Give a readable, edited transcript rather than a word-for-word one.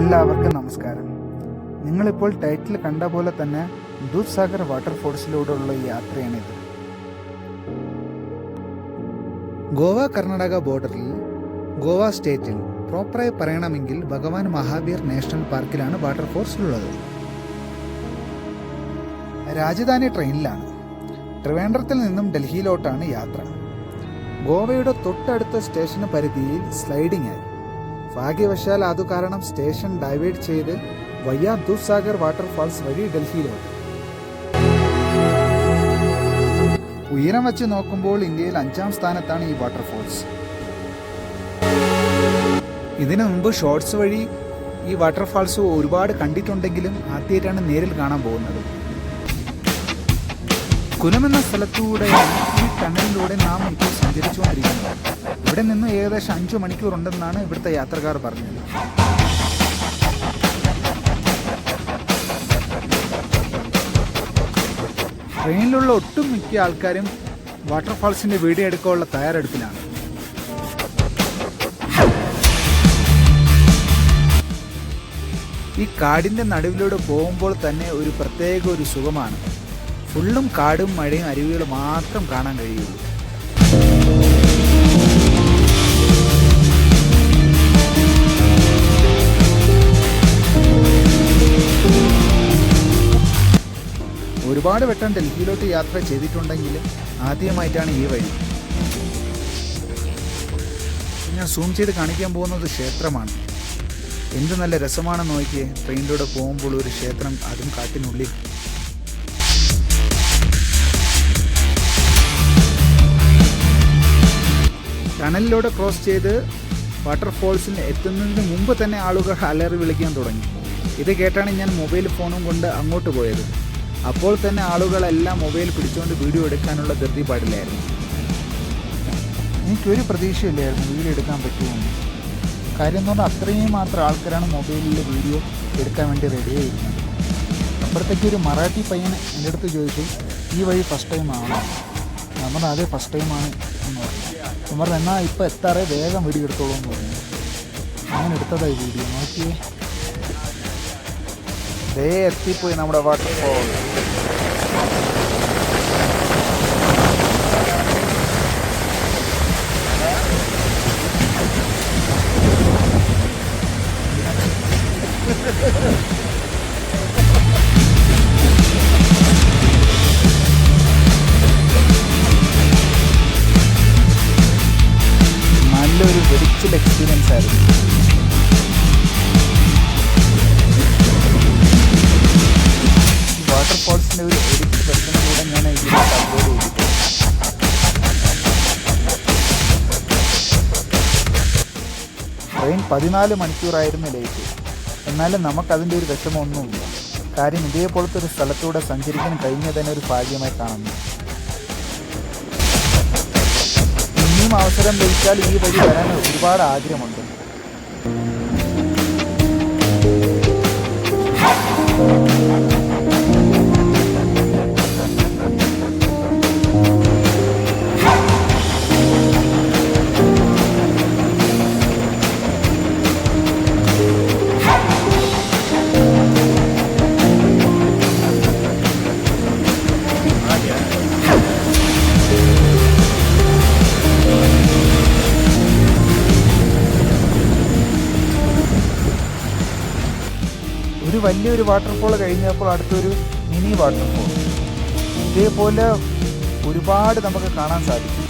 എല്ലാവർക്കും നമസ്കാരം. നിങ്ങളിപ്പോൾ ടൈറ്റിൽ കണ്ട പോലെ തന്നെ ദൂദ്സാഗർ വാട്ടർഫോൾസിലൂടെയുള്ള യാത്രയാണിത്. ഗോവ കർണാടക ബോർഡറിൽ ഗോവ സ്റ്റേറ്റിൽ പ്രോപ്പറായി പറയണമെങ്കിൽ ഭഗവാൻ മഹാവീർ നാഷണൽ പാർക്കിലാണ് വാട്ടർഫോൾസ് ഉള്ളത്. രാജധാനി ട്രെയിനിലാണ്. ട്രിവാൻഡ്രത്തിൽ നിന്നും ഡൽഹിയിലോട്ടാണ് യാത്ര. ഗോവയുടെ തൊട്ടടുത്ത സ്റ്റേഷന് പരിധിയിൽ സ്ലൈഡിംഗ് ആയി. ഭാഗ്യവശാൽ അതു കാരണം സ്റ്റേഷൻ ഡൈവേർട്ട് ചെയ്ത് വയ്യ ദൂദ്സാഗർ വാട്ടർഫാൾസ് വഴി ഡൽഹിയിലോട്ട്. ഉയരം വെച്ച് നോക്കുമ്പോൾ ഇന്ത്യയിൽ 5ാം സ്ഥാനത്താണ് ഈ വാട്ടർഫോൾസ്. ഇതിനു മുമ്പ് ഷോർട്സ് വഴി ഈ വാട്ടർഫാൾസ് ഒരുപാട് കണ്ടിട്ടുണ്ടെങ്കിലും ആദ്യമായിട്ടാണ് നേരിൽ കാണാൻ പോകുന്നത്. കുലം എന്ന സ്ഥലത്തൂടെയാണ് ഈ ടണലിലൂടെ നാം ഇപ്പോൾ സഞ്ചരിച്ചുകൊണ്ടിരിക്കുന്നത്. ഇവിടെ നിന്ന് ഏകദേശം 5 മണിക്കൂർ ഉണ്ടെന്നാണ് ഇവിടുത്തെ യാത്രക്കാർ പറഞ്ഞത്. ട്രെയിനിലുള്ള ഒട്ടുമിക്ക ആൾക്കാരും വാട്ടർഫാൾസിന്റെ വീഡിയോ എടുക്കാനുള്ള തയ്യാറെടുപ്പിലാണ്. ഈ കാടിന്റെ നടുവിലൂടെ പോകുമ്പോൾ തന്നെ ഒരു പ്രത്യേക ഒരു സുഖമാണ്. ഫുള്ളും കാടും മഴയും അരുവികളും മാത്രം കാണാൻ കഴിയുള്ളൂ. ഒരുപാട് വട്ടം ഡൽഹിയിലോട്ട് യാത്ര ചെയ്തിട്ടുണ്ടെങ്കിലും ആദ്യമായിട്ടാണ് ഈ വഴി. ഞാൻ സൂം ചെയ്ത് കാണിക്കാൻ പോകുന്നത് ക്ഷേത്രമാണ്. എന്ത് നല്ല രസമാണെന്ന് നോക്കിയേ. ട്രെയിനിലൂടെ പോകുമ്പോൾ ഒരു ക്ഷേത്രം, അതും കാട്ടിനുള്ളിൽ. ടണലിലൂടെ ക്രോസ് ചെയ്ത് വാട്ടർഫോൾസിൽ എത്തുന്നതിന് മുമ്പ് തന്നെ ആളുകൾ അലറി വിളിക്കാൻ തുടങ്ങി. ഇത് കേട്ടാണ് ഞാൻ മൊബൈൽ ഫോണും കൊണ്ട് അങ്ങോട്ട് പോയത്. അപ്പോൾ തന്നെ ആളുകളെല്ലാം മൊബൈൽ പിടിച്ചുകൊണ്ട് വീഡിയോ എടുക്കാനുള്ള ധൃതി പാടില്ലായിരുന്നു. എനിക്കൊരു പ്രതീക്ഷയില്ലായിരുന്നു വീഡിയോ എടുക്കാൻ പറ്റുമെന്ന്. കാര്യം എന്ന് പറഞ്ഞാൽ അത്രയും മാത്രം ആൾക്കാരാണ് മൊബൈലിൽ വീഡിയോ എടുക്കാൻ വേണ്ടി റെഡിയായിരുന്നത്. അപ്പുറത്തേക്ക് ഒരു മറാഠി പയ്യൻ എൻ്റെ അടുത്ത് ചോദിച്ചു, ഈ വഴി ഫസ്റ്റ് ടൈം ആണോ? നമ്മൾ അതേ ഫസ്റ്റ് ടൈമാണ് എന്ന് പറഞ്ഞു. ഞാൻ പറഞ്ഞു എന്നാൽ ഇപ്പോൾ എത്താറേ, വേഗം വീഡിയോ എടുത്തോളൂ എന്ന് പറഞ്ഞു. അങ്ങനെ എടുത്തതായി വീഡിയോ. നോക്കിയേ, എത്തിപ്പോയി നമ്മുടെ വാട്ടർഫോൾ. നല്ലൊരു വെടിച്ചിൽ എക്സ്പീരിയൻസ് ആയിരുന്നു. വാട്ടർഫോൾസിൻ്റെ ഒരു എഡിറ്റ് വെർഷനും കൂടെ ഞാൻ ഇതിലോട്ട് അപ്ലോഡ് ചെയ്തിട്ടുണ്ട്. ട്രെയിൻ 14 മണിക്കൂറായിരുന്നു ലേറ്റ്. എന്നാലും നമുക്കതിൻ്റെ ഒരു വിഷമമൊന്നുമില്ല. കാര്യം ഇതേപോലത്തെ ഒരു സ്ഥലത്തൂടെ സഞ്ചരിക്കാൻ കഴിഞ്ഞതന്നെ ഒരു ഭാഗ്യമായി കാണുന്നു. ഇനിയും അവസരം ലഭിച്ചാൽ ഈ വഴി വരാൻ ഒരുപാട് ആഗ്രഹമുണ്ട്. ഒരു വലിയൊരു വാട്ടർഫോൾ കഴിഞ്ഞപ്പോൾ അടുത്തൊരു മിനി വാട്ടർഫോൾ. ഇതേപോലെ ഒരുപാട് നമുക്ക് കാണാൻ സാധിക്കും.